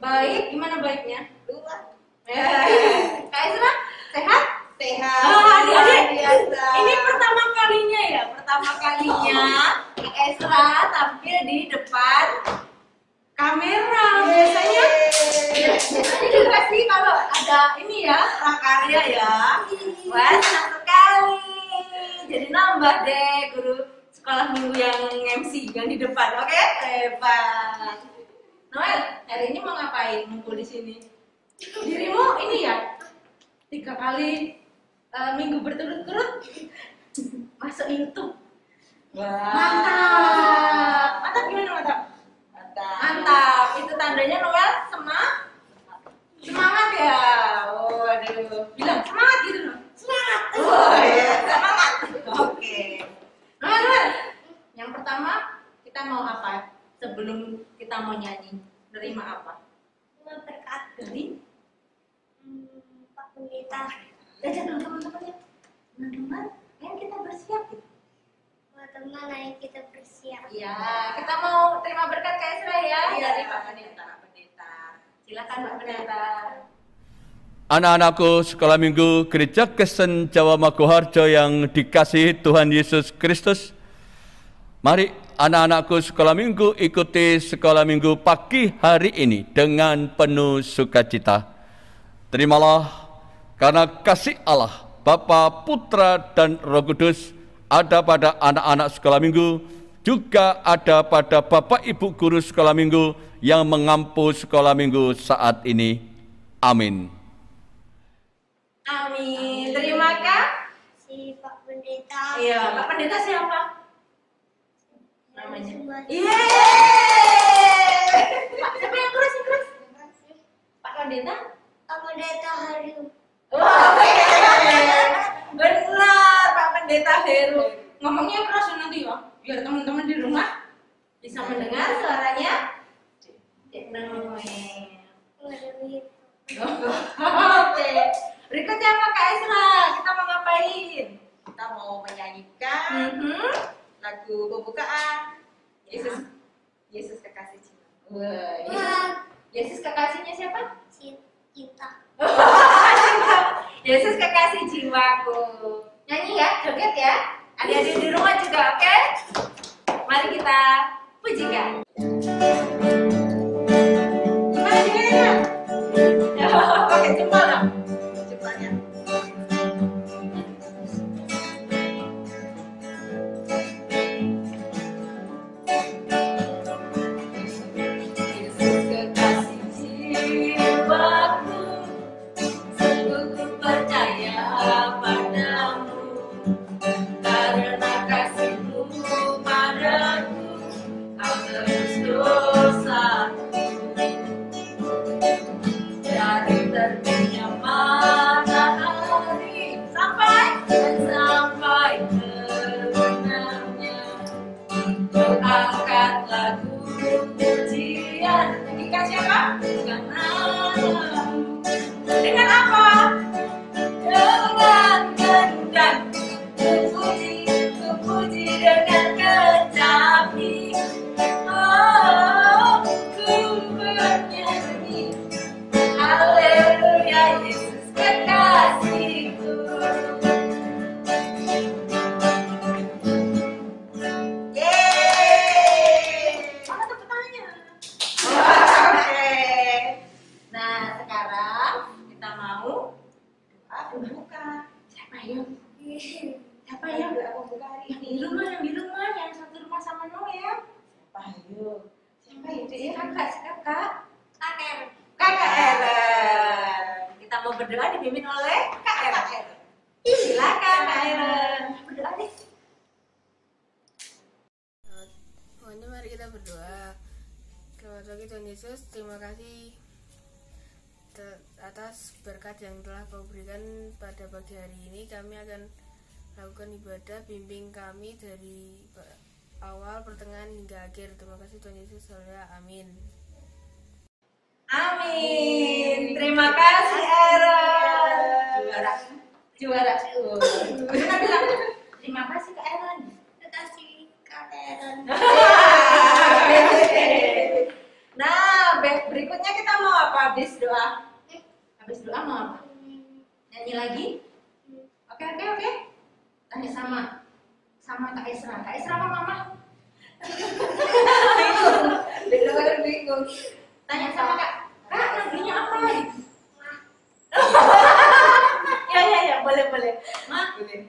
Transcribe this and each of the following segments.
Baik, gimana baiknya? Dua. Kak Ezra, sehat? Sehat. Adik-adik, Biasa. ini pertama kalinya ya, Kak Ezra tampil di depan kamera. Biasanya dikasih kalau ada ini ya, prakarya ya. Wah, senang sekali. Jadi nambah deh guru sekolah minggu yang MC yang di depan, oke? Hebat. Noel, hari ini mau ngapain ngumpul di sini? Dirimu ini ya 3 kali minggu berturut-turut masuk YouTube. Wah. Mantap. Mantap gimana mantap? Mantap. Mantap. Itu tandanya Noel semangat ya. Oh, aduh. Bilang semangat gitu loh. Semangat. Oh ya, Semangat. Oke. Noel. Yang pertama kita mau apa? Sebelum kita mau nyanyi, nerima apa? Berkat Dari Pak Pendeta. diajak dong teman-temannya. Teman-teman, ayo kita bersiap gitu. Teman-teman, ayo kita bersiap. Iya, kita mau terima berkat Kak Ezra ya Iya, dari Pak Pak Pendeta. Pendeta. Silakan Pak Pendeta. Anak-anakku sekolah minggu Gereja Kristen Jawa Maguharjo yang dikasihi Tuhan Yesus Kristus. Mari anak-anakku sekolah minggu ikuti sekolah minggu pagi hari ini dengan penuh sukacita. Terimalah karena kasih Allah, Bapa, Putra, dan Roh Kudus ada pada anak-anak sekolah minggu, juga ada pada Bapak Ibu guru sekolah minggu yang mengampu sekolah minggu saat ini. Amin. Amin. Terima kasih. Si Pak Pendeta. Iya, Pak Pendeta siapa? Namanya. Iya. Pak, siapa yang keras? Pak Pendeta? Pak Pendeta Haru. Wah, benar Pak Pendeta Heru. Ngomongnya keras nanti ya, biar teman-teman di rumah bisa mendengar suaranya. Cek Noel. Oke. Berikutnya apa Kak Ezra? Kita mau ngapain? Kita mau menyanyikan lagu pembukaan. Yesus kekasih cinta. Wah, Wah, Yesus kekasihnya siapa? cinta. Yesus kekasih jiwaku. Nyanyi ya, joget ya. Adik-adik di rumah juga, oke? Mari kita pujikan. Gimana jempolnya? Pakai jempol dong. Jempolnya. Yesus kekasih jiwaku, sungguh ku percaya padamu, karena kasih-Mu padaku, Kau tebus dosaku. Dari terbitnya matahari sampai terbenamnya, Kau angkat lagu pujian. Nyanyikan siapa? Bukan namamu. Dengan apa? Dengan gendang. Kupuji dengan kecapi. Oh, ku bernyanyi. Haleluya, Yesus kekasihku. Mana tepuk tangannya? Oke. Nah, sekarang kita mau doa pembuka. Siapa yang? Siapa yang? Doa pembuka hari Yang ini. di rumah, yang satu rumah sama Noel. Ayo. Siapa itu ya? Kakak. Akhir. Kakak Ellen. Kita mau berdoa dipimpin oleh Kak Ellen. Silakan Kak Ellen. Berdoa deh. Pokoknya mari kita berdoa. Selamat pagi Tuhan Yesus, terima kasih atas berkat yang telah Kau berikan pada pagi hari ini. Kami akan lakukan ibadah, bimbing kami dari awal, pertengahan hingga akhir. Terima kasih Tuhan Yesus, haleluya, amin. Amin. Terima kasih Ellen. Juara. Kita bilang terima kasih Kak Ellen. Terima kasih Kak Aaron. Nah, berikutnya kita mau habis doa? Habis doa mau apa? Nyanyi lagi? Oke. Tanya sama Kak Esra. Kak Esra apa Mama? Bingung. Tanya sama Kak negerinya apa? Ya, boleh. Ma, Boleh.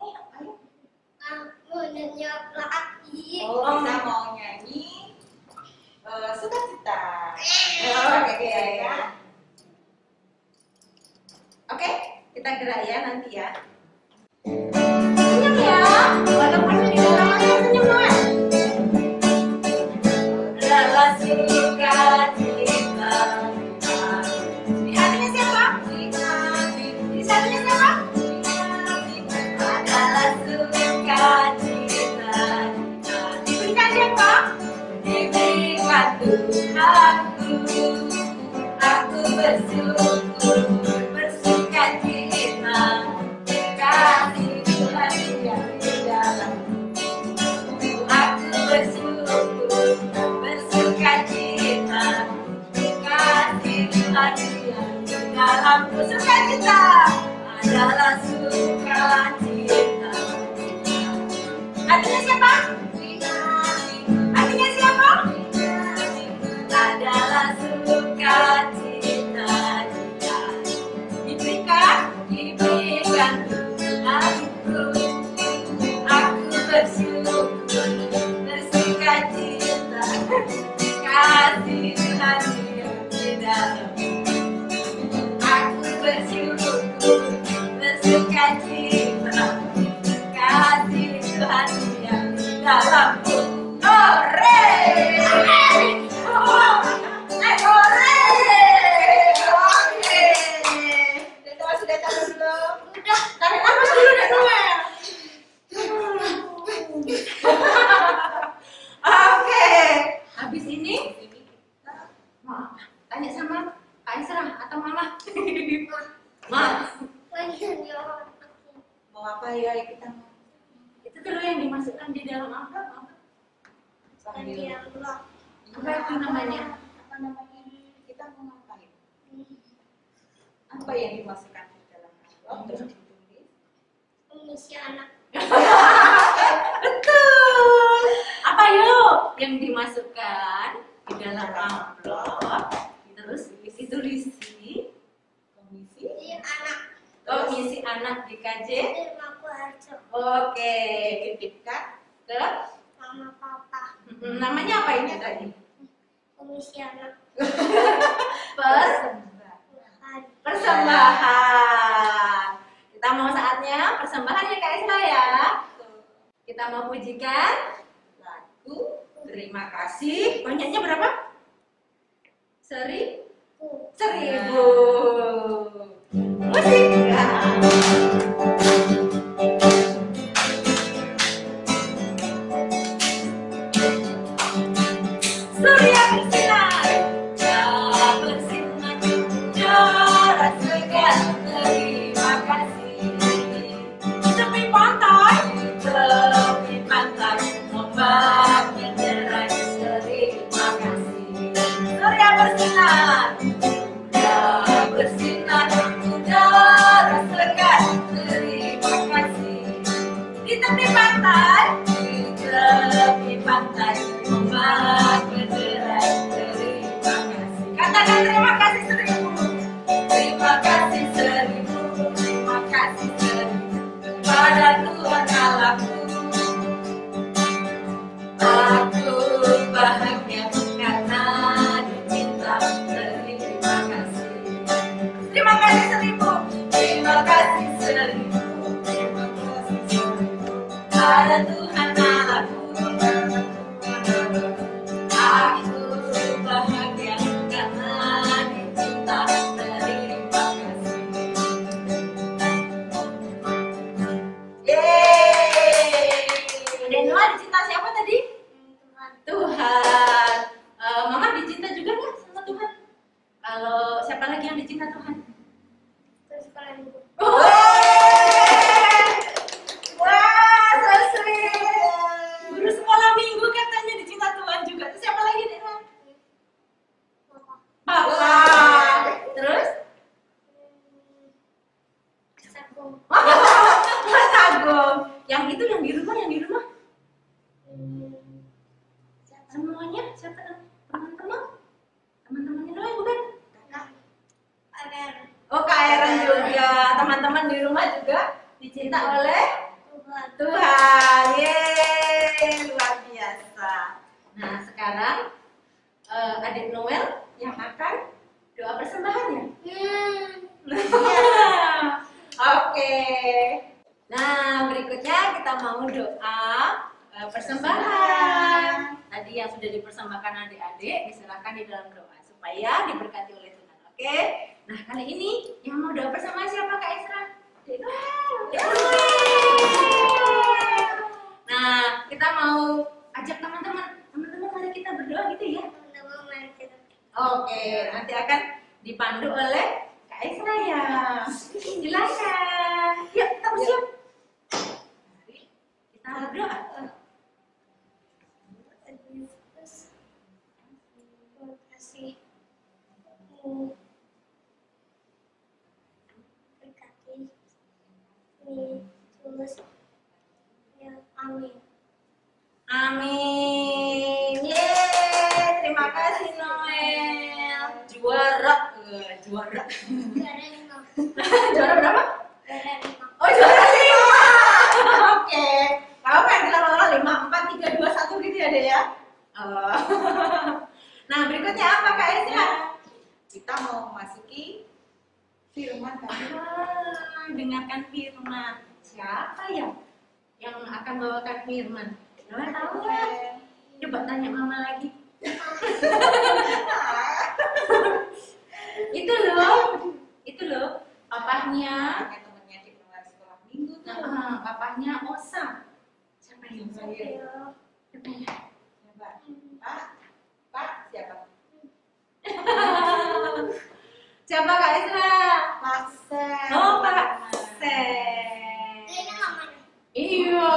apa ya? Aku nyanyi lagi. Oh, kita mau nyanyi sukacita. Oke, kita gerak ya nanti ya. Senyum ya, walaupun di dalamnya senyum Mas. Adalah sukacita. Di hatinya siapa? Di hatinya siapa? Adalah sukacita. Diberikan siapa? Diberikan Tuhanku. Aku bersyukur, bersukacita, kasih Tuhan yang di dalam. Aku bersyukur, bersukacita, kasih Tuhan yang di dalamku. Sukacita adalah sukacita. Artinya siapa? Artinya siapa? Adalah sukacita. Diberikan Tuhanku. Aku bersyukur, bersukacita, kasih Tuhan yang di dalam. Aku bersyukur, bersukacita, kasih Tuhan yang di dalamku. Hore! Hore! Oke. Sudah tahu belum? Udah, tarik nafas dulu deh Noel. Oke, habis ini Ma, tanya sama Kak Esra atau Mama. Ma, Mau apa ya kita mau itu dulu yang dimasukkan di dalam amplop. sambil Apa itu namanya? apa namanya? Kita mau ngapain? Apa yang dimasukkan di dalam amplop terus ditulis? Misi anak. Betul. Apa yuk yang dimasukkan di dalam amplop? Terus ditulisi Komisi Misi anak. komisi anak di KJ. Aku harus Oke, titipkan ke sama papa. namanya apa ini tadi? Komisi anak. Persembahan. Kita mau saatnya persembahan ya Kak Esra ya. Kita mau pujikan lagu terima kasih. Banyaknya berapa? 1000. Musik. Surya bersinar, cahaya bersinar, cahaya segar, terima kasih. Tepi pantai, ombak berderai, terima kasih. Surya bersinar, cahaya bersinar, udara segar, terima kasih. Di tepi pantai, ombak berderai, terima kasih. Katakan terima kasih 1000. Terima kasih 1000. Terima kasih 1000 pada Tuhan Allahku. Aku bahagia karena dicinta. Terima kasih. Terima kasih 1000. Terima kasih 1000. Terima kasih 1000 pada Tuhan Allahku. Aku bahagia karena dicinta. Terima kasih. Yeay. Dan Noah dicinta siapa tadi? Tuhan. Mama dicinta juga nggak sama Tuhan? Kalau siapa lagi yang dicinta Tuhan? Terus kalian Wah, so sweet. Guru sekolah minggu katanya dicinta Tuhan juga. Terus siapa lagi nih? Papa. teman-teman di rumah juga dicinta oleh Tuhan. Tuhan. Yeay, luar biasa. Nah, sekarang adik Noel yang akan doa persembahannya. Oke. Nah, berikutnya kita mau doa persembahan. Tadi yang sudah dipersembahkan adik-adik diserahkan di dalam doa supaya diberkati oleh Tuhan. Oke. Nah, kali ini yang mau doa persembahan siapa, Kak Esra? Nah, kita mau ajak teman-teman mari kita berdoa gitu ya. Oke, nanti akan dipandu oleh Kak Esra ya. Silakan. Yuk, kita bersiap. Mari kita berdoa. Terima kasih. Berkati. Tulus. Ya, amin. Amin. Yeay, terima kasih Noel. Juara. Juara. Juara 5. Juara berapa? Juara 5. Oh, juara 5. Oke. Kamu pengen kita lama 5, 4, 3, 2, 1 gitu ya, Dek ya? Oh. Nah, berikutnya apa Kak Esra? Kita mau memasuki firman Tuhan. Dengarkan firman. Siapa ya yang akan bawakan firman? Noel tahu nggak? Coba tanya mama lagi. Itu loh, papahnya. Teman-temannya di luar sekolah minggu tuh. Nah, papahnya Osa. Siapa yang saya? Siapa ya? Coba. Pak, siapa? Siapa Kak Esra? Pak Sen. Oh, Pak Sen. Kayaknya mamanya. Iya,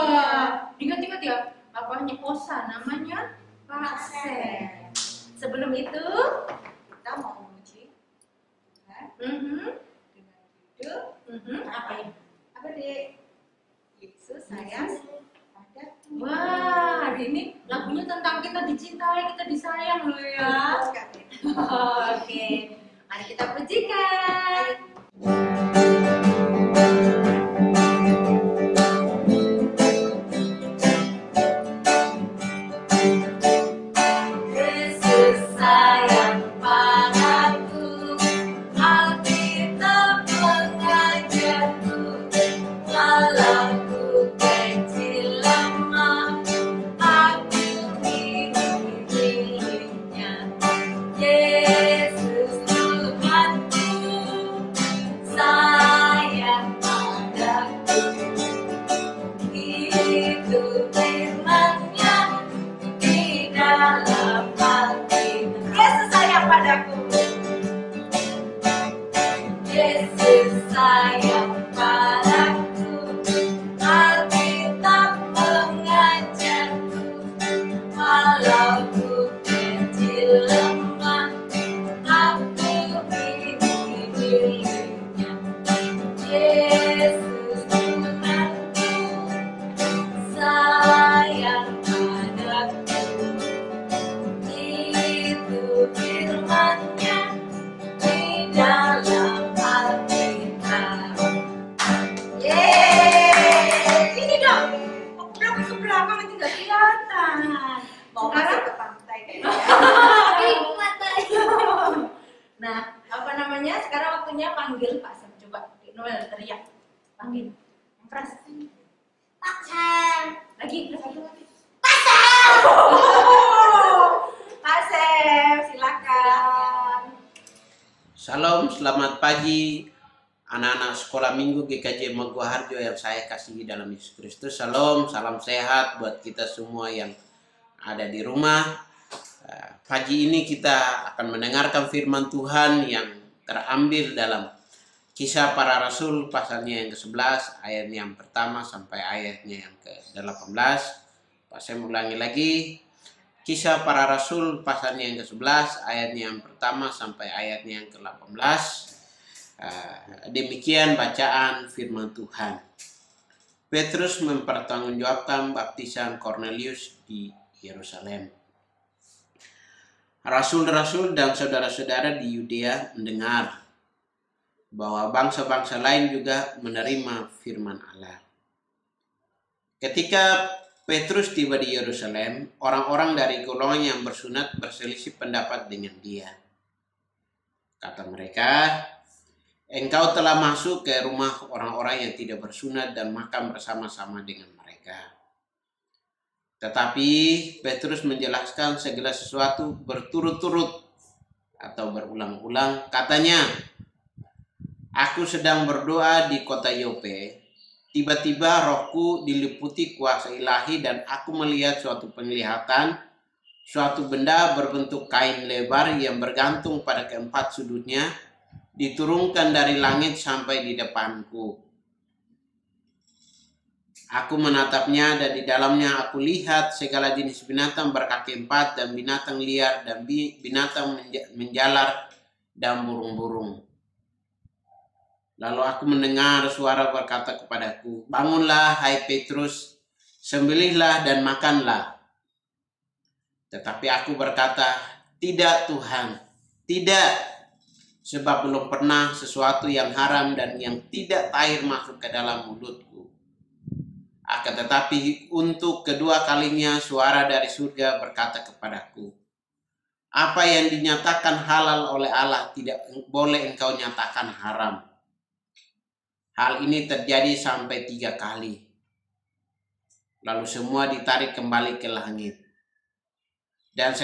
ingat-ingat ya, papahnya Osa namanya Pak Sen. Sebelum itu, Kita mau memuji Tuhan mhm, dengan judul apa ya? apa deh? Yesus sayang padaku. Wah, hari ini lagunya tentang kita dicintai, kita disayang loh ya. Oke, mari kita pujikan. Yesus sayang padaku, Alkitab mengajarku, walau ku kecil lemah, aku hidup miliknya. Yesus Tuhanku, sayang padaku, hidup firman-Nya di dalam hati. Yesus sayang padaku. Yesus sayang padaku, Alkitab mengajarku, walau ku kecil lemah, aku hidup miliknya. Yesus Tuhanku, sayang padaku, itu firman-Nya di dalam Alkitab. Yeay, ini dong. Belum ke belakang nanti nggak kelihatan. Mau masuk ke pantai kayaknya. Nah, apa namanya? Sekarang waktunya panggil Pak Sam. Coba Noel teriak. Panggil. Yang keras. Pak Sam. Lagi, satu lagi. Pak Sam. Pak Sam, silakan. Salam, selamat pagi anak-anak sekolah minggu GKJ Maguharjo yang saya kasihi dalam Yesus Kristus. Salam, salam sehat buat kita semua yang ada di rumah. Pagi ini kita akan mendengarkan firman Tuhan yang terambil dalam Kisah Para Rasul pasalnya yang ke-11 ayat yang pertama sampai ayatnya yang ke-18. Pak saya ulangi lagi. Kisah Para Rasul pasalnya yang ke-11 ayatnya yang pertama sampai ayatnya yang ke-18. Demikian bacaan firman Tuhan. Petrus mempertanggungjawabkan baptisan Cornelius di Yerusalem. Rasul-rasul dan saudara-saudara di Yudea mendengar bahwa bangsa-bangsa lain juga menerima firman Allah. Ketika Petrus tiba di Yerusalem, orang-orang dari golongan yang bersunat berselisih pendapat dengan dia. Kata mereka, engkau telah masuk ke rumah orang-orang yang tidak bersunat dan makan bersama-sama dengan mereka. Tetapi Petrus menjelaskan segala sesuatu berturut-turut atau berulang-ulang. Katanya, aku sedang berdoa di kota Yope. Tiba-tiba rohku diliputi kuasa ilahi dan aku melihat suatu penglihatan, suatu benda berbentuk kain lebar yang bergantung pada keempat sudutnya, diturunkan dari langit sampai di depanku. Aku menatapnya dan di dalamnya aku lihat segala jenis binatang berkaki empat dan binatang liar dan binatang menjalar dan burung-burung. Lalu aku mendengar suara berkata kepadaku, bangunlah hai Petrus, sembelihlah dan makanlah. Tetapi aku berkata, tidak Tuhan, tidak, sebab belum pernah sesuatu yang haram dan yang tidak tahir masuk ke dalam mulutku. Akan tetapi untuk kedua kalinya suara dari surga berkata kepadaku, apa yang dinyatakan halal oleh Allah tidak boleh engkau nyatakan haram. Hal ini terjadi sampai 3 kali. Lalu semua ditarik kembali ke langit. Dan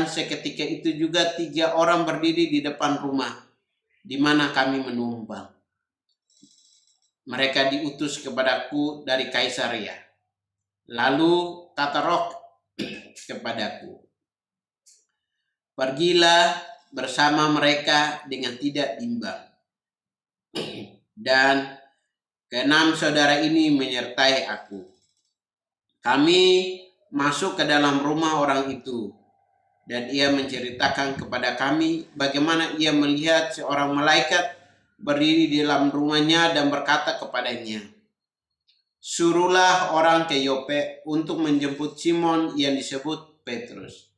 seketika itu juga 3 orang berdiri di depan rumah di mana kami menumpang. Mereka diutus kepadaku dari Kaisaria. Lalu kata Roh kepadaku, pergilah bersama mereka dengan tidak bimbang. Dan ke-6 saudara ini menyertai aku. Kami masuk ke dalam rumah orang itu, dan ia menceritakan kepada kami bagaimana ia melihat seorang malaikat berdiri di dalam rumahnya dan berkata kepadanya, suruhlah orang ke Yope untuk menjemput Simon yang disebut Petrus.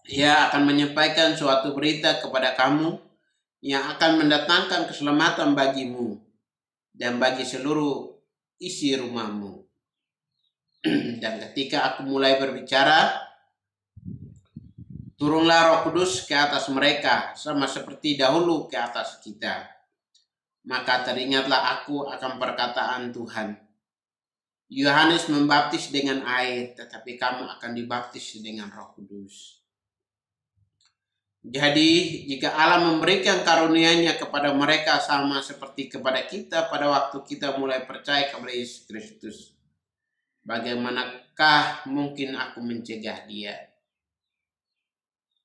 Ia akan menyampaikan suatu berita kepada kamu yang akan mendatangkan keselamatan bagimu dan bagi seluruh isi rumahmu. Dan ketika aku mulai berbicara, turunlah Roh Kudus ke atas mereka sama seperti dahulu ke atas kita. Maka teringatlah aku akan perkataan Tuhan. Yohanes membaptis dengan air, tetapi kamu akan dibaptis dengan Roh Kudus. Jadi jika Allah memberikan karunia-Nya kepada mereka sama seperti kepada kita pada waktu kita mulai percaya kepada Yesus Kristus, bagaimanakah mungkin aku mencegah dia?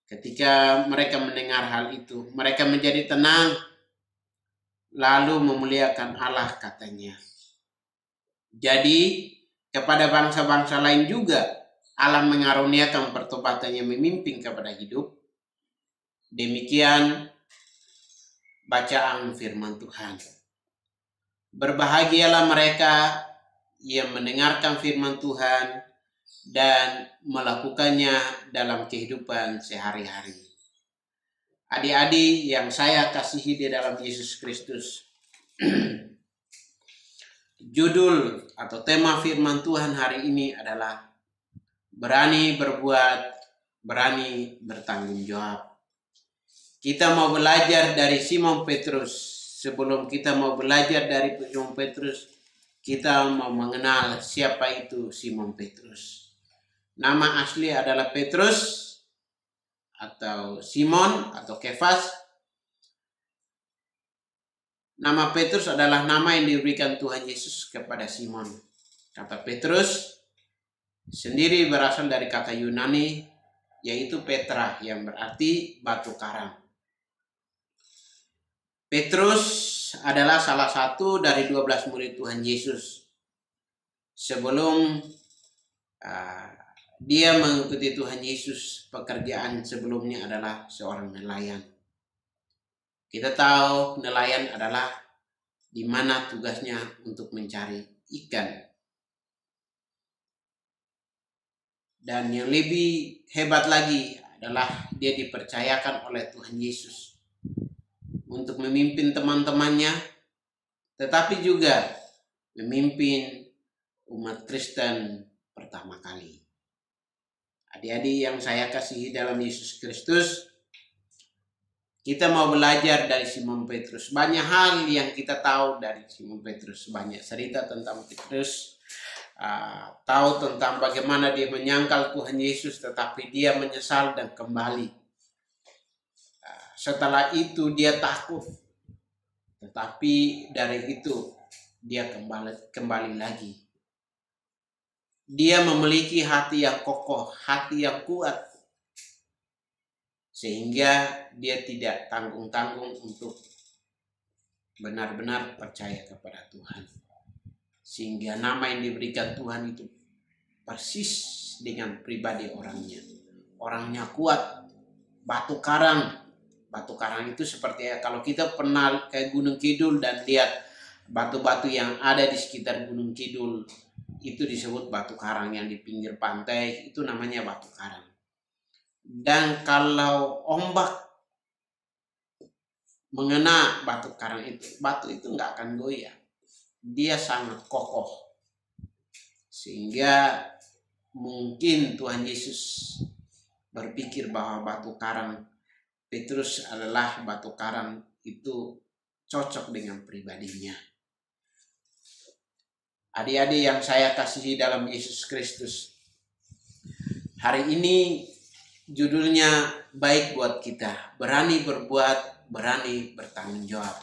Ketika mereka mendengar hal itu, mereka menjadi tenang, lalu memuliakan Allah katanya. Jadi kepada bangsa-bangsa lain juga Allah mengaruniakan pertobatan yang memimpin kepada hidup. Demikian bacaan firman Tuhan. Berbahagialah mereka yang mendengarkan firman Tuhan dan melakukannya dalam kehidupan sehari-hari. Adik-adik yang saya kasihi di dalam Yesus Kristus, judul atau tema firman Tuhan hari ini adalah berani berbuat, berani bertanggung jawab. Kita mau belajar dari Simon Petrus. Sebelum kita mau belajar dari Simon Petrus, kita mau mengenal siapa itu Simon Petrus. Nama asli adalah Petrus atau Simon atau Kefas. Nama Petrus adalah nama yang diberikan Tuhan Yesus kepada Simon. Kata Petrus sendiri berasal dari kata Yunani yaitu Petra yang berarti batu karang. Petrus adalah salah satu dari 12 murid Tuhan Yesus. Sebelum dia mengikuti Tuhan Yesus, pekerjaan sebelumnya adalah seorang nelayan. Kita tahu nelayan adalah di mana tugasnya untuk mencari ikan. Dan yang lebih hebat lagi adalah dia dipercayakan oleh Tuhan Yesus untuk memimpin teman-temannya, tetapi juga memimpin umat Kristen pertama kali. Adik-adik yang saya kasihi dalam Yesus Kristus, kita mau belajar dari Simon Petrus. Banyak hal yang kita tahu dari Simon Petrus. Banyak cerita tentang Petrus. Tahu tentang bagaimana dia menyangkal Tuhan Yesus, tetapi dia menyesal dan kembali. Setelah itu dia takut. Tetapi dari itu dia kembali lagi. Dia memiliki hati yang kokoh, hati yang kuat. Sehingga dia tidak tanggung-tanggung untuk benar-benar percaya kepada Tuhan. Sehingga nama yang diberikan Tuhan itu persis dengan pribadi orangnya. Orangnya kuat, batu karang. Batu karang itu seperti kalau kita pernah ke Gunung Kidul dan lihat batu-batu yang ada di sekitar Gunung Kidul, itu disebut batu karang. Yang di pinggir pantai itu namanya batu karang. Dan kalau ombak mengena batu karang itu, batu itu nggak akan goyah. Dia sangat kokoh. Sehingga mungkin Tuhan Yesus berpikir bahwa batu karang Petrus adalah batu karang itu cocok dengan pribadinya. Adik-adik yang saya kasihi dalam Yesus Kristus, hari ini judulnya baik buat kita, berani berbuat, berani bertanggung jawab.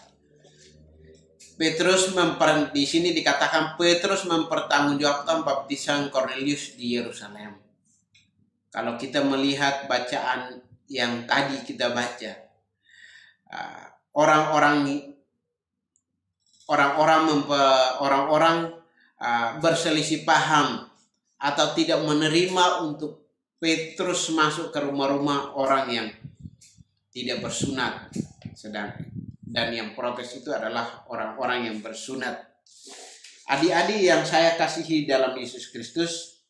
Di sini dikatakan Petrus mempertanggungjawabkan baptisan Cornelius di Yerusalem. Kalau kita melihat bacaan yang tadi kita baca, orang-orang berselisih paham atau tidak menerima untuk Petrus masuk ke rumah-rumah orang yang tidak bersunat. Dan yang protes itu adalah orang-orang yang bersunat. Adik-adik yang saya kasihi dalam Yesus Kristus,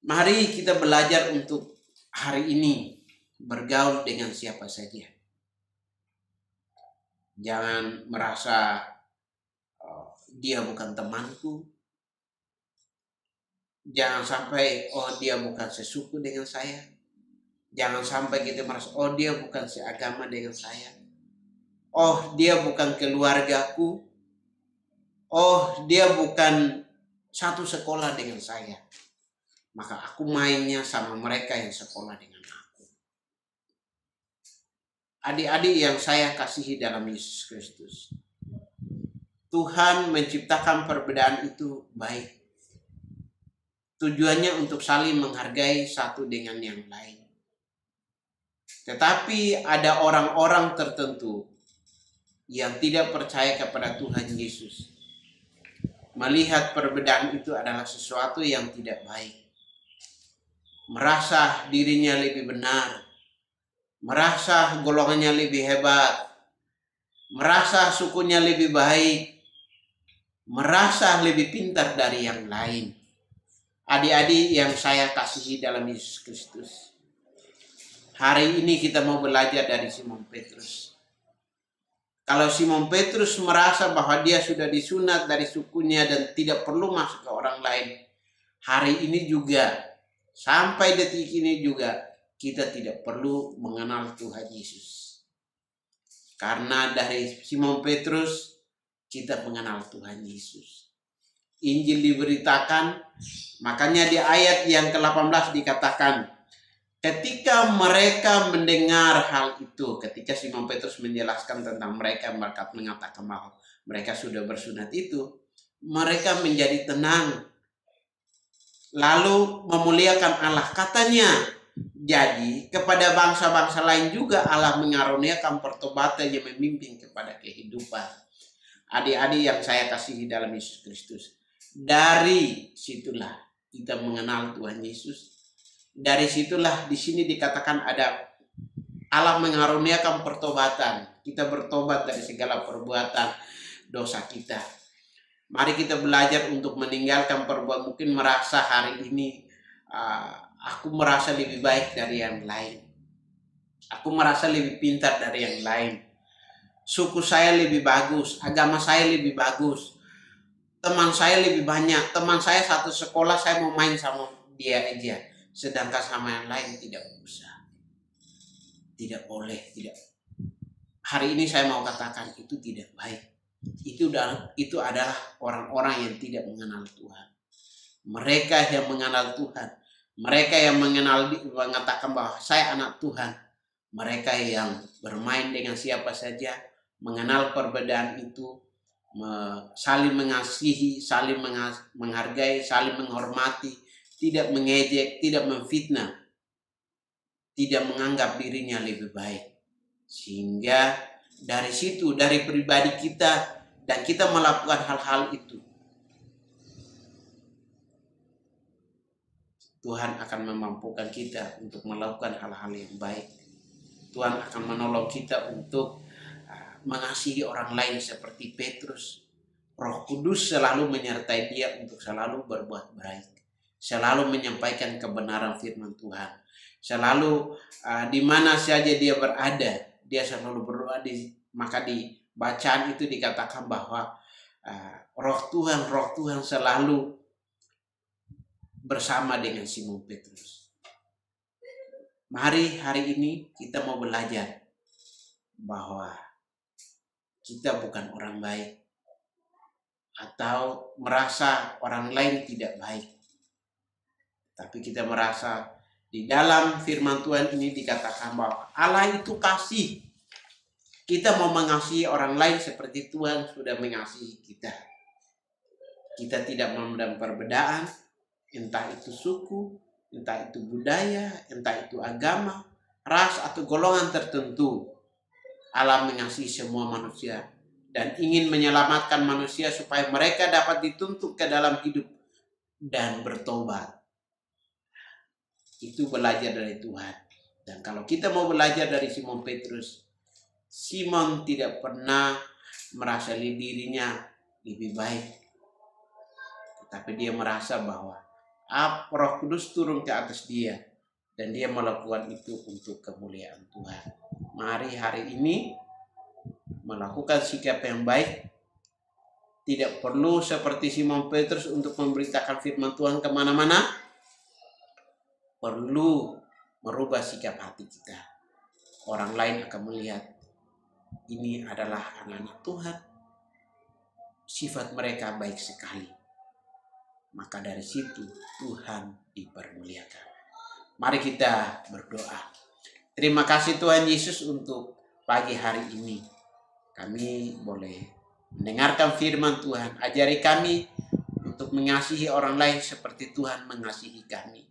mari kita belajar untuk hari ini bergaul dengan siapa saja. Jangan merasa dia bukan temanku. Jangan sampai dia bukan sesuku dengan saya. Jangan sampai kita merasa dia bukan seagama dengan saya. Dia bukan keluargaku. Dia bukan satu sekolah dengan saya. Maka aku mainnya sama mereka yang sekolah dengan aku. Adik-adik yang saya kasihi dalam Yesus Kristus, Tuhan menciptakan perbedaan itu baik. Tujuannya untuk saling menghargai satu dengan yang lain. Tetapi ada orang-orang tertentu yang tidak percaya kepada Tuhan Yesus. Melihat perbedaan itu adalah sesuatu yang tidak baik. Merasa dirinya lebih benar. Merasa golongannya lebih hebat. Merasa sukunya lebih baik. Merasa lebih pintar dari yang lain. Adik-adik yang saya kasihi dalam Yesus Kristus, hari ini kita mau belajar dari Simon Petrus. Kalau Simon Petrus merasa bahwa dia sudah disunat dari sukunya dan tidak perlu masuk ke orang lain, hari ini juga, sampai detik ini juga, kita tidak perlu mengenal Tuhan Yesus. Karena dari Simon Petrus, kita mengenal Tuhan Yesus. Injil diberitakan, makanya di ayat yang ke-18 dikatakan, ketika mereka mendengar hal itu, ketika Simon Petrus menjelaskan tentang mereka mengatakan bahwa mereka sudah bersunat itu, mereka menjadi tenang. Lalu memuliakan Allah. Katanya, jadi kepada bangsa-bangsa lain juga Allah mengaruniakan pertobatan yang memimpin kepada kehidupan. Adik-adik yang saya kasihi dalam Yesus Kristus, dari situlah kita mengenal Tuhan Yesus. Dari situlah di sini dikatakan ada Allah mengaruniakan pertobatan. Kita bertobat dari segala perbuatan dosa kita. Mari kita belajar untuk meninggalkan perbuatan. Mungkin merasa hari ini aku merasa lebih baik dari yang lain. Aku merasa lebih pintar dari yang lain. Suku saya lebih bagus, agama saya lebih bagus, teman saya lebih banyak. Teman saya satu sekolah, saya mau main sama dia aja. Sedangkan sama yang lain tidak usah. Tidak boleh, tidak. Hari ini saya mau katakan itu tidak baik. Itu adalah orang-orang yang tidak mengenal Tuhan. Mereka yang mengenal Tuhan, mereka yang mengatakan bahwa saya anak Tuhan, mereka yang bermain dengan siapa saja, mengenal perbedaan itu, saling mengasihi, saling menghargai, saling menghormati, tidak mengejek, tidak memfitnah, tidak menganggap dirinya lebih baik. Sehingga dari situ, dari pribadi kita, dan kita melakukan hal-hal itu, Tuhan akan memampukan kita untuk melakukan hal-hal yang baik. Tuhan akan menolong kita untuk mengasihi orang lain seperti Petrus. Roh Kudus selalu menyertai dia untuk selalu berbuat baik, selalu menyampaikan kebenaran firman Tuhan, selalu di mana saja dia berada, dia selalu berdoa. Maka di bacaan itu dikatakan bahwa Roh Tuhan selalu bersama dengan Simon Petrus. Mari hari ini kita mau belajar bahwa kita bukan orang baik atau merasa orang lain tidak baik. Tapi kita merasa di dalam firman Tuhan ini dikatakan bahwa Allah itu kasih. Kita mau mengasihi orang lain seperti Tuhan sudah mengasihi kita. Kita tidak memandang perbedaan, entah itu suku, entah itu budaya, entah itu agama, ras atau golongan tertentu. Allah mengasihi semua manusia dan ingin menyelamatkan manusia supaya mereka dapat dituntut ke dalam hidup dan bertobat. Itu belajar dari Tuhan. Dan kalau kita mau belajar dari Simon Petrus, Simon tidak pernah merasa dirinya lebih baik, tapi dia merasa bahwa Roh Kudus turun ke atas dia dan dia melakukan itu untuk kemuliaan Tuhan. Mari hari ini melakukan sikap yang baik. Tidak perlu seperti Simon Petrus untuk memberitakan firman Tuhan kemana-mana. Perlu merubah sikap hati kita. Orang lain akan melihat ini adalah anak-anak Tuhan. Sifat mereka baik sekali. Maka dari situ Tuhan dipermuliakan. Mari kita berdoa. Terima kasih Tuhan Yesus untuk pagi hari ini. Kami boleh mendengarkan firman Tuhan. Ajari kami untuk mengasihi orang lain seperti Tuhan mengasihi kami.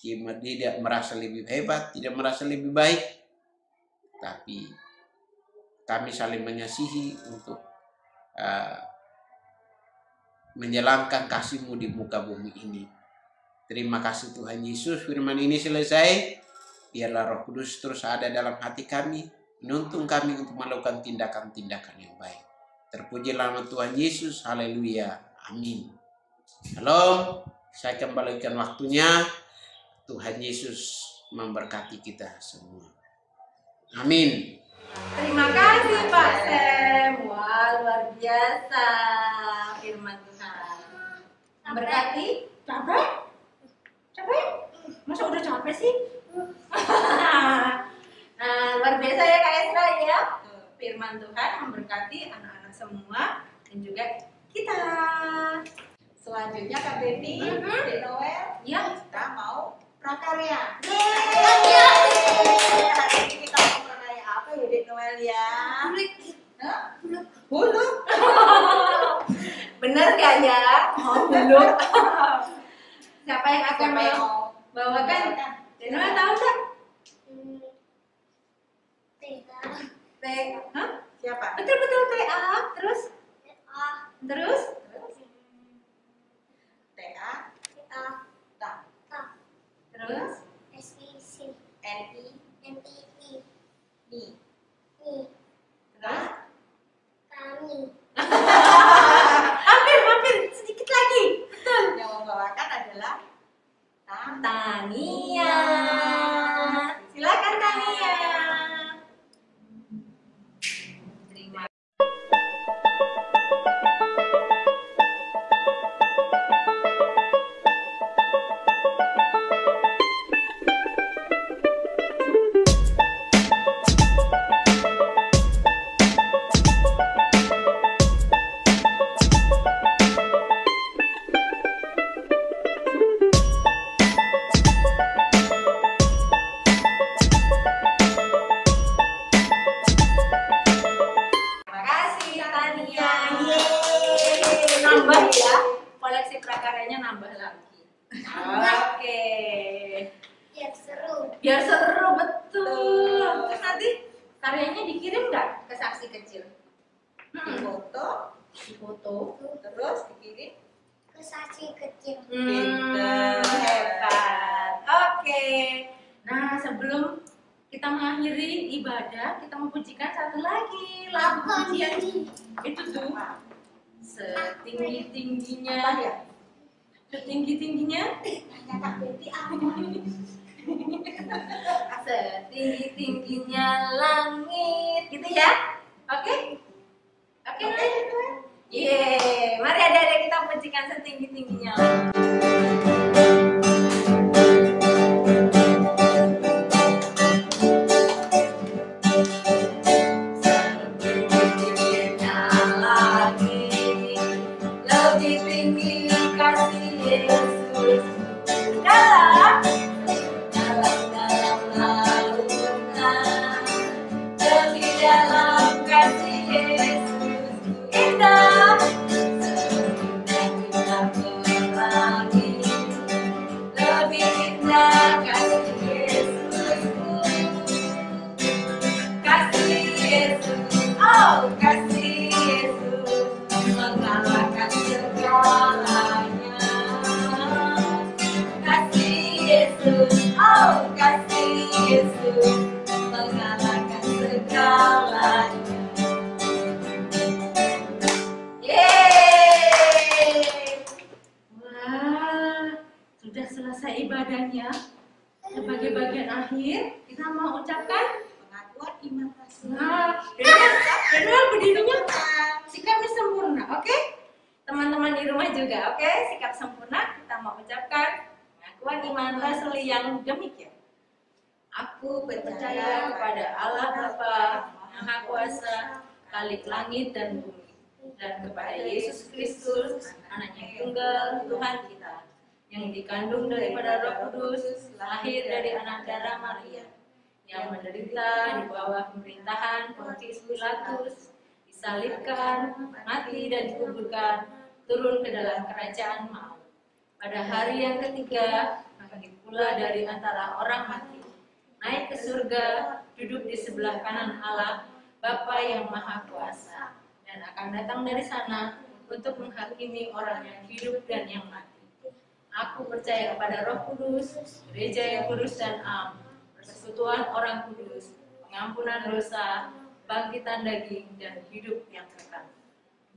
Tidak merasa lebih hebat, tidak merasa lebih baik. Tapi kami saling mengasihi untuk menjalankan kasih-Mu di muka bumi ini. Terima kasih Tuhan Yesus, firman ini selesai. Biarlah Roh Kudus terus ada dalam hati kami, menuntun kami untuk melakukan tindakan-tindakan yang baik. Terpujilah nama Tuhan Yesus, haleluya, amin. Shalom, saya kembalikan waktunya. Tuhan Yesus memberkati kita semua. Amin. Terima kasih Pak Sam. Wah, luar biasa firman Tuhan. Berkati. Capek? Capek? Masa udah capek sih? Nah, luar biasa ya Kak Esra ya. Firman Tuhan memberkati anak-anak semua dan juga kita. Selanjutnya Kak Devi, Dek Noel, Ya. kita mau prakarya. Yeay. Hari ini kita mau prakarya apa ya Dek Noel ya? Hah? Buluk. Bener gak ya? Mau dulu. Siapa yang akan Siapa yang mau bawakan? Noel tahu nggak? Hah? Siapa? Betul TA. Terus? Terus? TA, tak, Terus? NI, ni. Terus? Kami. Hampir sedikit lagi. Betul. Yang membawakan adalah Tania. Silakan Tania. Biar seru, betul. Terus nanti karyanya dikirim nggak ke saksi kecil? Foto, Foto. terus dikirim. Ke saksi kecil. Pinter, hebat. Oke. Nah, sebelum kita mengakhiri ibadah, kita mempujikan satu lagi lagu Apa pujian. ini? Itu tuh setinggi-tingginya, Apa ya? setinggi-tingginya, Kata baby apa? setinggi-tingginya langit, gitu ya? Oke? Oke, Yeay, mari adik-adik kita pujikan setinggi-tingginya langit. Setinggi-tingginya langit, lebih tinggi kasih Yesus. Dalam lautan, lebih dalam kasih Yesus. Indah, indah pelangi, lebih indah kasih Yesus. Kasih Yesus, oh kasih Yesus, mengalahkan segalanya. Kasih Yesus, oh kasih Yesus, mengalahkan segalanya. Yeay! Wah, sudah selesai ibadahnya. Sebagai bagian akhir, kita mau ucapkan. Pengakuan iman rasul. Nah, Daniel berdirinya sikapnya sempurna, oke? Teman-teman di rumah juga, oke? Sikap sempurna, kita mau ucapkan pengakuan iman rasuli yang demikian. Aku percaya kepada Allah Bapa Maha Kuasa, Khalik langit dan bumi, dan kepada Yesus Kristus, Anaknya tunggal Tuhan kita, yang dikandung daripada Roh Kudus, lahir dari anak darah Maria, yang menderita di bawah pemerintahan Pontius Pilatus, disalibkan, mati dan dikuburkan, turun ke dalam kerajaan maut. Pada hari yang ketiga, bangkit pula dari antara orang mati, naik ke surga, duduk di sebelah kanan Allah, Bapa yang Maha Kuasa, dan akan datang dari sana untuk menghakimi orang yang hidup dan yang mati. Aku percaya kepada Roh Kudus, gereja yang kudus dan am, persekutuan orang kudus, pengampunan dosa, bangkitan daging, dan hidup yang kekal.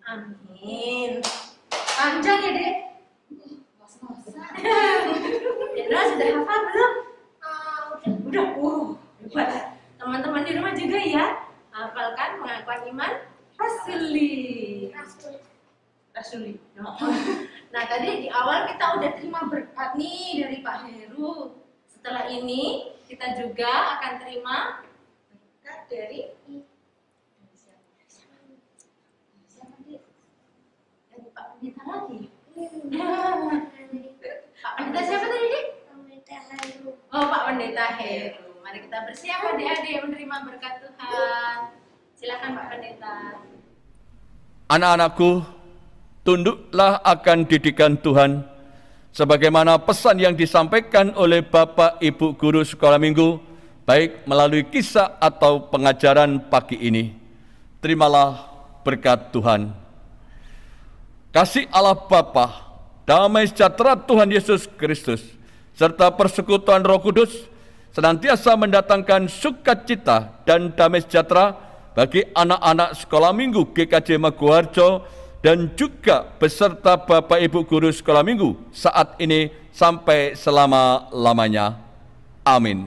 Amin. Panjang ya, Dek? Dena sudah hafal belum? Udah. Hebat. Teman-teman di rumah juga ya, hafalkan pengakuan iman rasuli. Nah, tadi di awal kita udah terima berkat nih dari Pak Heru. Setelah ini kita juga akan terima berkat dari Pak Pendeta lagi. Pak Pendeta siapa tadi, Dik? Oh, Pak Pendeta Heru. Mari kita bersiap adik-adik menerima berkat Tuhan. Silakan Pak Pendeta. Anak-anakku, tunduklah akan didikan Tuhan, sebagaimana pesan yang disampaikan oleh Bapak Ibu Guru Sekolah Minggu, baik melalui kisah atau pengajaran pagi ini. Terimalah berkat Tuhan. Kasih Allah Bapa, damai sejahtera Tuhan Yesus Kristus, serta persekutuan Roh Kudus senantiasa mendatangkan sukacita dan damai sejahtera bagi anak-anak Sekolah Minggu GKJ Maguwarjo dan juga beserta Bapak Ibu Guru Sekolah Minggu saat ini sampai selama-lamanya. Amin.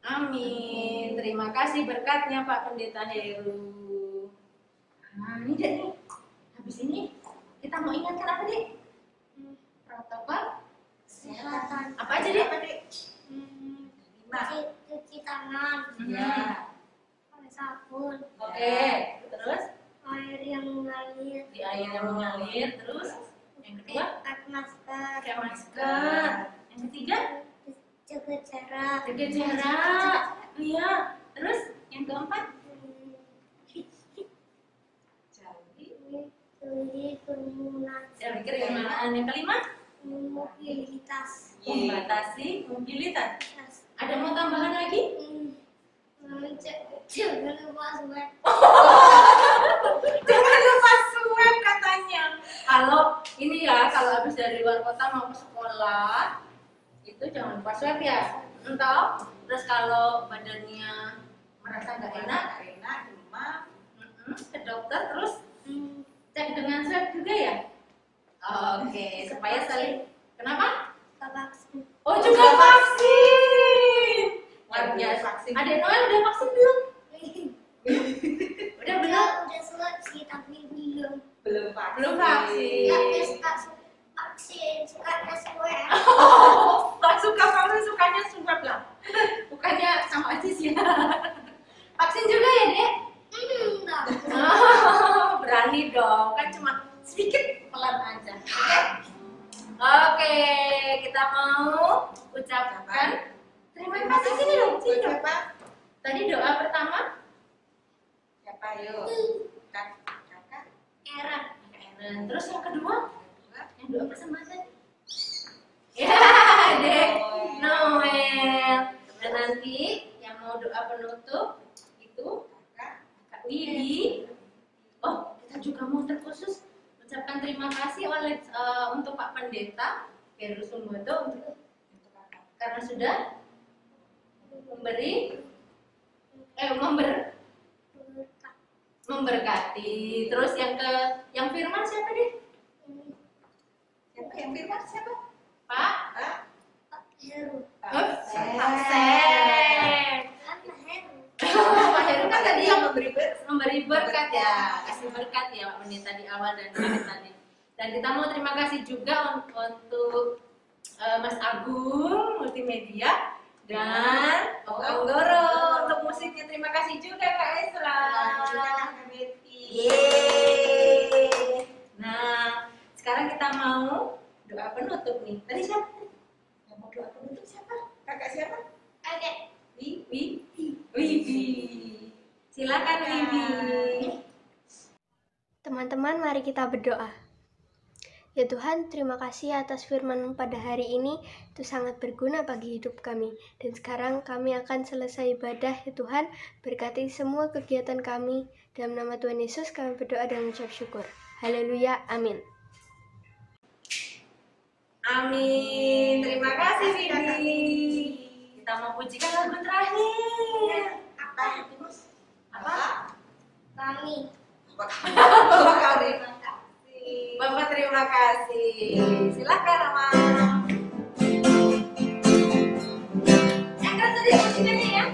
Amin. Terima kasih berkatnya Pak Pendeta Heru. Nah, ini Dek nih. Habis ini kita mau ingatkan apa, Dek? Protokol Kesehatan. apa aja, Dek? Cuci tangan. Ya. Pakai sabun. Oke. Terus Air yang mengalir. di air yang mengalir. Terus yang kedua Pakai masker. pakai masker. Yang ketiga Jaga jarak. jaga jarak. Iya. Terus yang keempat Jauhi kerumunan. jauhi kerumunan. Yang kelima Mobilitas. membatasi mobilitas. Ada Ada mau tambahan lagi? Jangan lupa swab. Jangan lupa swab katanya. Kalau ini ya, kalau habis dari luar kota mau ke sekolah, itu jangan lupa swab ya. Entah. Terus kalau badannya merasa nggak enak, demam, ke dokter terus cek dengan swab juga ya. Oke, supaya saling. Kenapa? Vaksin. Oh juga vaksin. Luar biasa. Vaksin. Adek Noel udah vaksin belum? Udah belum? Udah swab sih tapi belum. Belum vaksin. Belum vaksin. Tapi suka vaksin, sukanya swab. Oh, nggak suka kamu sukanya swab lah. Bukannya sama aja sih. Vaksin juga ya dek? Enggak. Oh, berani dong, kan cuma sedikit pelan aja. Oke, kita mau ucapkan terima kasih sini dong, sini dong. Siapa? Tadi doa pertama Siapa yuk? Kakak. Aaron. Terus yang kedua yang doa persembahan. Ya, dek Noel. Dan nanti yang mau doa penutup itu Kak Wiwi. Oh, kita juga mau terkhusus ucapkan terima kasih untuk Pak Pendeta Heru Sumbodo karena sudah memberkati. Terus yang firman siapa deh? Siapa yang firman? Siapa? Pak Heru. Pak Sen. Pak Heru kan tadi yang memberi berkat ya, kasih berkat ya Pak Pendeta di awal dan akhir tadi. Dan kita mau terima kasih juga untuk Mas Agung Multimedia dan Om Anggoro untuk musiknya. Terima kasih juga Kak Esra. Yeay. Nah, sekarang kita mau doa penutup nih. Tadi siapa? Yang mau doa penutup siapa? Kakak siapa? Oke. Wibi. Silakan Wibi. Teman-teman, mari kita berdoa. Ya Tuhan, terima kasih atas firman pada hari ini, itu sangat berguna bagi hidup kami. Dan sekarang kami akan selesai ibadah, ya Tuhan, berkati semua kegiatan kami. Dalam nama Tuhan Yesus kami berdoa dan mengucap syukur. Haleluya, amin. Amin. Terima kasih Wibi. Kita mau pujikan lagu terakhir. Apa? Kami. Bapak terima kasih. Silakan Mama. Yang keras tadi pujikannya ya.